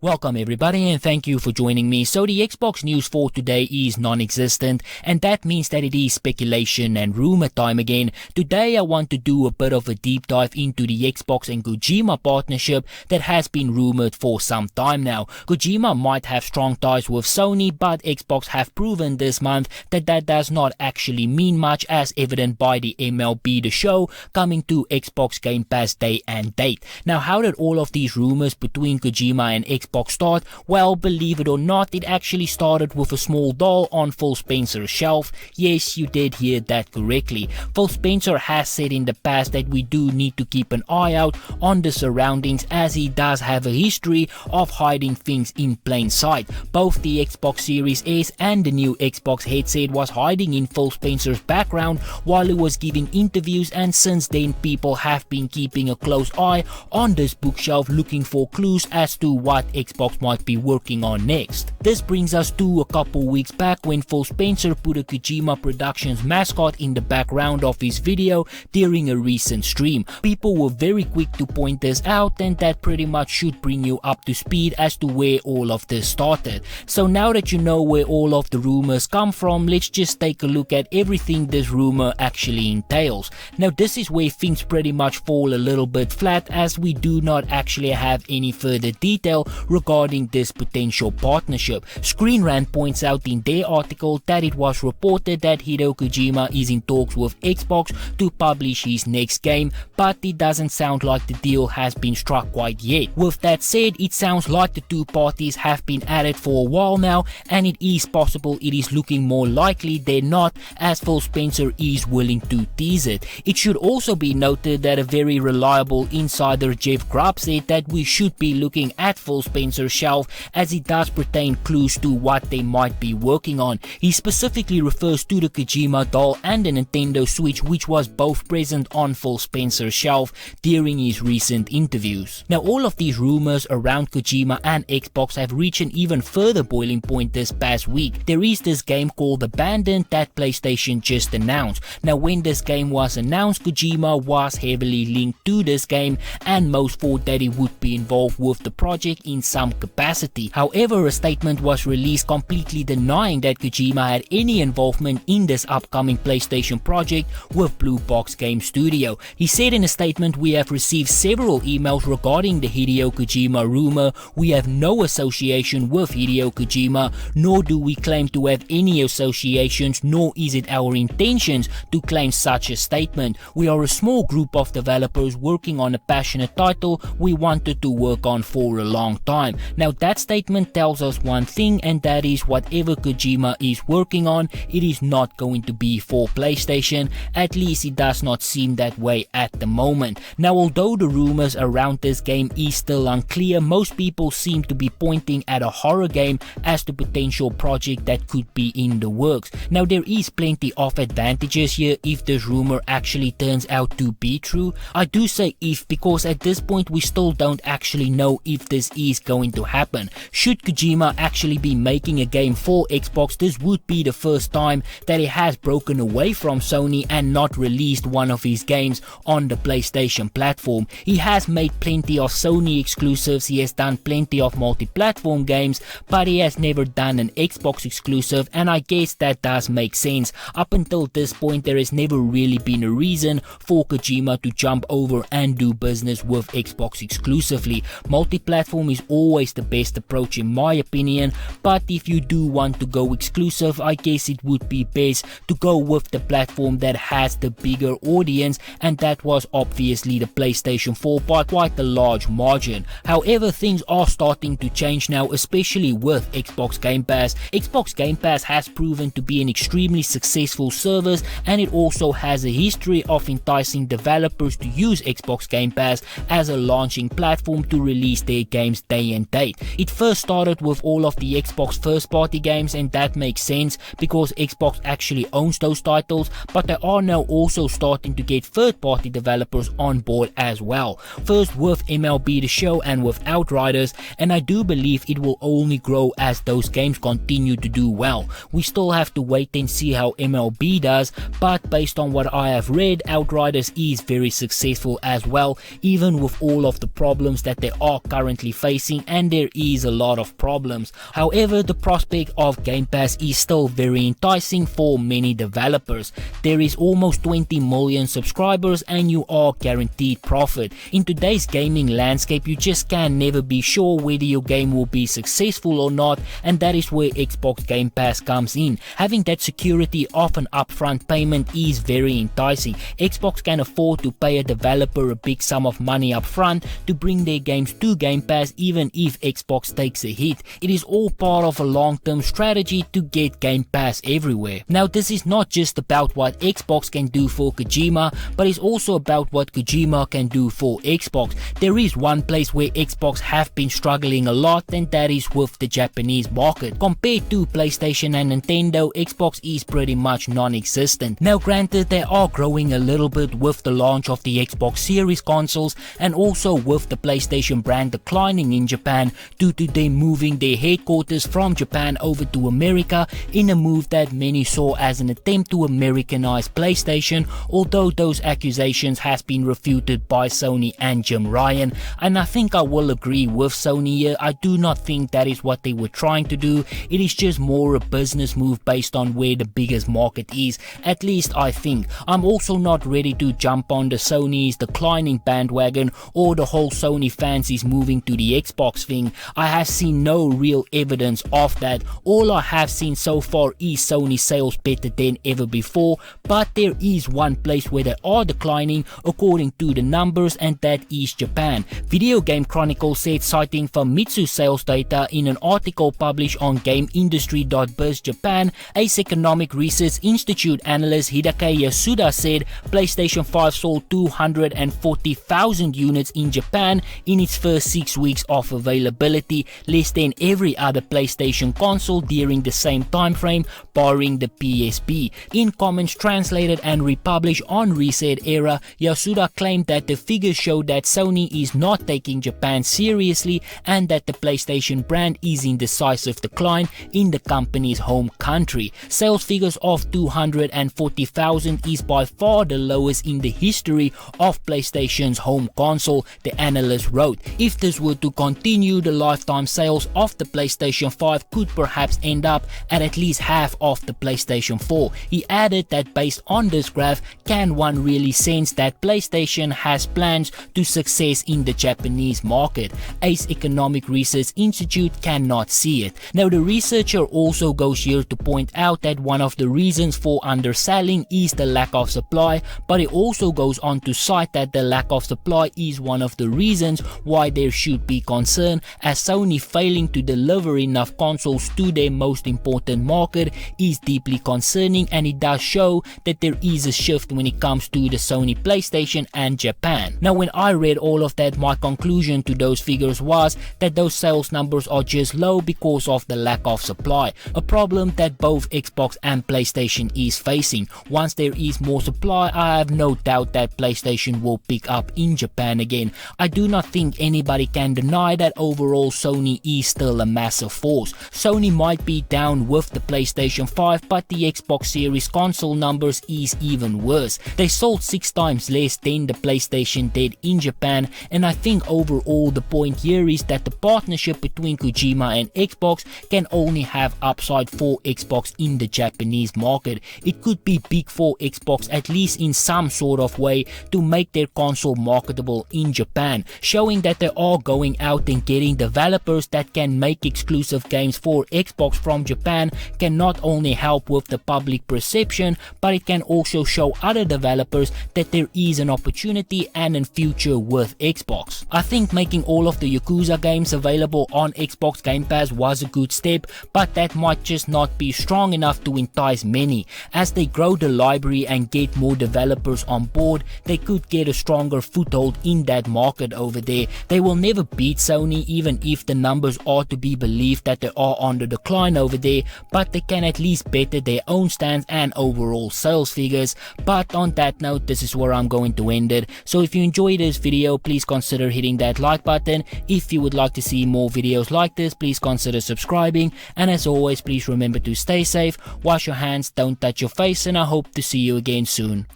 Welcome everybody and thank you for joining me. So the Xbox news for today is non-existent, and that means that it is speculation and rumor time again. Today I want to do a bit of a deep dive into the Xbox and Kojima partnership that has been rumored for some time now. Kojima might have strong ties with Sony, but Xbox have proven this month that that does not actually mean much, as evident by the MLB The Show coming to Xbox Game Pass day and date. Now, how did all of these rumors between Kojima and Xbox start? Well, believe it or not, it actually started with a small doll on Phil Spencer's shelf. Yes, you did hear that correctly. Phil Spencer has said in the past that we do need to keep an eye out on the surroundings, as he does have a history of hiding things in plain sight. Both the Xbox Series S and the new Xbox headset was hiding in Phil Spencer's background while he was giving interviews, and since then people have been keeping a close eye on this bookshelf, looking for clues as to what Xbox might be working on next. This brings us to a couple weeks back when Phil Spencer put a Kojima Productions mascot in the background of his video during a recent stream. People were very quick to point this out, and that pretty much should bring you up to speed as to where all of this started. So now that you know where all of the rumors come from, let's just take a look at everything this rumor actually entails. Now, this is where things pretty much fall a little bit flat, as we do not actually have any further detail regarding this potential partnership. Screen Rant points out in their article that it was reported that Hideo Kojima is in talks with Xbox to publish his next game, but it doesn't sound like the deal has been struck quite yet. With that said, it sounds like the two parties have been at it for a while now, and it is possible it is looking more likely than not, as Phil Spencer is willing to tease it. It should also be noted that a very reliable insider, Jeff Grubb, said that we should be looking at Phil Spencer's shelf, as it does pertain clues to what they might be working on. He specifically refers to the Kojima doll and the Nintendo Switch, which was both present on Phil Spencer's shelf during his recent interviews. Now, all of these rumors around Kojima and Xbox have reached an even further boiling point this past week. There is this game called Abandoned that PlayStation just announced. Now, when this game was announced, Kojima was heavily linked to this game, and most thought that he would be involved with the project in some capacity. However, a statement was released completely denying that Kojima had any involvement in this upcoming PlayStation project with Blue Box Game Studio. He said in a statement, "We have received several emails regarding the Hideo Kojima rumor. We have no association with Hideo Kojima, nor do we claim to have any associations, nor is it our intentions to claim such a statement. We are a small group of developers working on a passionate title we wanted to work on for a long time." Now, that statement tells us one thing, and that is whatever Kojima is working on, it is not going to be for PlayStation. At least it does not seem that way at the moment. Now, although the rumors around this game is still unclear, most people seem to be pointing at a horror game as the potential project that could be in the works. Now, there is plenty of advantages here if this rumor actually turns out to be true. I do say if, because at this point we still don't actually know if this is going to happen. Should Kojima actually be making a game for Xbox, this would be the first time that he has broken away from Sony and not released one of his games on the PlayStation platform. He has made plenty of Sony exclusives, he has done plenty of multi-platform games, but he has never done an Xbox exclusive, and I guess that does make sense. Up until this point, there has never really been a reason for Kojima to jump over and do business with Xbox exclusively. Multi-platform is always the best approach in my opinion, but if you do want to go exclusive, I guess it would be best to go with the platform that has the bigger audience, and that was obviously the PlayStation 4 by quite a large margin. However, things are starting to change now, especially with Xbox Game Pass. Xbox Game Pass has proven to be an extremely successful service, and it also has a history of enticing developers to use Xbox Game Pass as a launching platform to release their games day and date. It first started with all of the Xbox first party games, and that makes sense because Xbox actually owns those titles, but they are now also starting to get third party developers on board as well. First with MLB The Show and with Outriders, and I do believe it will only grow as those games continue to do well. We still have to wait and see how MLB does, but based on what I have read, Outriders is very successful as well, even with all of the problems that they are currently facing. pricing and there is a lot of problems. However, the prospect of Game Pass is still very enticing for many developers. There is almost 20 million subscribers and you are guaranteed profit. In today's gaming landscape, you just can never be sure whether your game will be successful or not, and that is where Xbox Game Pass comes in. Having that security of an upfront payment is very enticing. Xbox can afford to pay a developer a big sum of money up front to bring their games to Game Pass even if Xbox takes a hit. It is all part of a long-term strategy to get Game Pass everywhere. Now, this is not just about what Xbox can do for Kojima, but it's also about what Kojima can do for Xbox. There is one place where Xbox have been struggling a lot, and that is with the Japanese market. Compared to PlayStation and Nintendo, Xbox is pretty much non-existent. Now granted, they are growing a little bit with the launch of the Xbox Series consoles and also with the PlayStation brand declining in Japan due to them moving their headquarters from Japan over to America in a move that many saw as an attempt to Americanize PlayStation, although those accusations has been refuted by Sony and Jim Ryan, and I think I will agree with Sony here. I do not think that is what they were trying to do. It is just more a business move based on where the biggest market is, at least I think. I'm also not ready to jump on the Sony's declining bandwagon or the whole Sony fans is moving to the Xbox thing. I have seen no real evidence of that. All I have seen so far is Sony sales better than ever before, but there is one place where they are declining according to the numbers, and that is Japan. Video Game Chronicle said, citing Famitsu sales data in an article published on GameIndustry.biz Japan, Ace Economic Research Institute analyst Hideo Yasuda said PlayStation 5 sold 240,000 units in Japan in its first 6 weeks of availability, less than every other PlayStation console during the same time frame, barring the PSP. In comments translated and republished on Reset Era, Yasuda claimed that the figures show that Sony is not taking Japan seriously and that the PlayStation brand is in decisive decline in the company's home country. Sales figures of 240,000 is by far the lowest in the history of PlayStation's home console, the analyst wrote. If this were to continue, the lifetime sales of the PlayStation 5 could perhaps end up at least half of the PlayStation 4. He added that based on this graph, can one really sense that PlayStation has plans to success in the Japanese market? Ace Economic Research Institute cannot see it. Now, the researcher also goes here to point out that one of the reasons for underselling is the lack of supply, but it also goes on to cite that the lack of supply is one of the reasons why there should be concern, as Sony failing to deliver enough consoles to their most important market is deeply concerning, and it does show that there is a shift when it comes to the Sony PlayStation and Japan. Now, when I read all of that, my conclusion to those figures was that those sales numbers are just low because of the lack of supply, a problem that both Xbox and PlayStation is facing. Once there is more supply, I have no doubt that PlayStation will pick up in Japan again. I do not think anybody can deny that overall Sony is still a massive force. Sony might be down with the PlayStation 5, but the Xbox Series console numbers is even worse. They sold 6 times less than the PlayStation did in Japan, and I think overall the point here is that the partnership between Kojima and Xbox can only have upside for Xbox in the Japanese market. It could be big for Xbox, at least in some sort of way, to make their console marketable in Japan, showing that they are going out and getting developers that can make exclusive games for Xbox from Japan can not only help with the public perception, but it can also show other developers that there is an opportunity and a future with Xbox. I think making all of the Yakuza games available on Xbox Game Pass was a good step, but that might just not be strong enough to entice many. As they grow the library and get more developers on board, they could get a stronger foothold in that market over there. They will never beat Sony, even if the numbers are to be believed that they are on the decline over there, but they can at least better their own stance and overall sales figures. But on that note, this is where I'm going to end it. So if you enjoyed this video, please consider hitting that like button. If you would like to see more videos like this, please consider subscribing, and as always, please remember to stay safe, wash your hands, don't touch your face, and I hope to see you again soon.